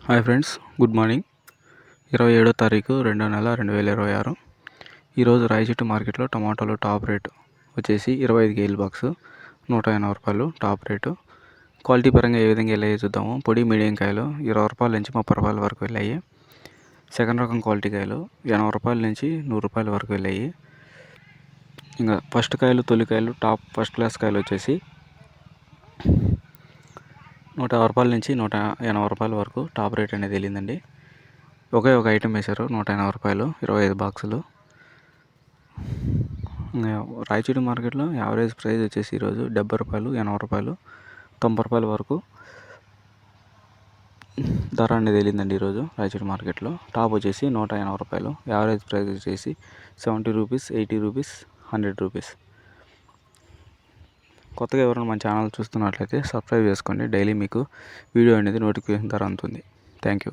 Hi friends, good morning. 27వ తారీఖు 2వ నెల 2026. ఈరోజు రాయచోటి మార్కెట్లో టమాటాలు టాప్ రేటు వచ్చేసి 25 కేజీల బాక్సు 180 రూపాయలు టాప్ రేటు. క్వాలిటీ పరంగా ఏ విధంగా వెళ్ళాయో చూద్దాము. పొడి మీడియం కాయలు 20 రూపాయల నుంచి 30 రూపాయల వరకు వెళ్ళాయి. సెకండ్ రకం క్వాలిటీ కాయలు 80 రూపాయల నుంచి 100 రూపాయల వరకు వెళ్ళాయి. ఇంకా ఫస్ట్ కాయలు, తొలికాయలు, టాప్ ఫస్ట్ క్లాస్ కాయలు వచ్చేసి 150 రూపాయల నుంచి 180 రూపాయల వరకు టాప్ రేట్ అనేది వెళ్ళిందండి. ఒకే ఒక ఐటెం వేశారు 180 రూపాయలు 25 బాక్సులు. రాయచూటి మార్కెట్లో యావరేజ్ ప్రైస్ వచ్చేసి ఈరోజు 70 రూపాయలు, 80 రూపాయలు, 90 రూపాయల వరకు ధర అనేది వెళ్ళిందండి ఈరోజు రాయచూటి మార్కెట్లో. టాప్ వచ్చేసి 180 రూపాయలు, యావరేజ్ ప్రైస్ వచ్చేసి 70 రూపీస్, 80 రూపీస్, 100 రూపీస్. కొత్తగా ఎవరైనా మన ఛానల్ చూస్తున్నట్లయితే సబ్స్క్రైబ్ చేసుకోండి. డైలీ మీకు వీడియో అనేది నోటిఫికేషన్ ద్వారా అందుతుంది. Thank you.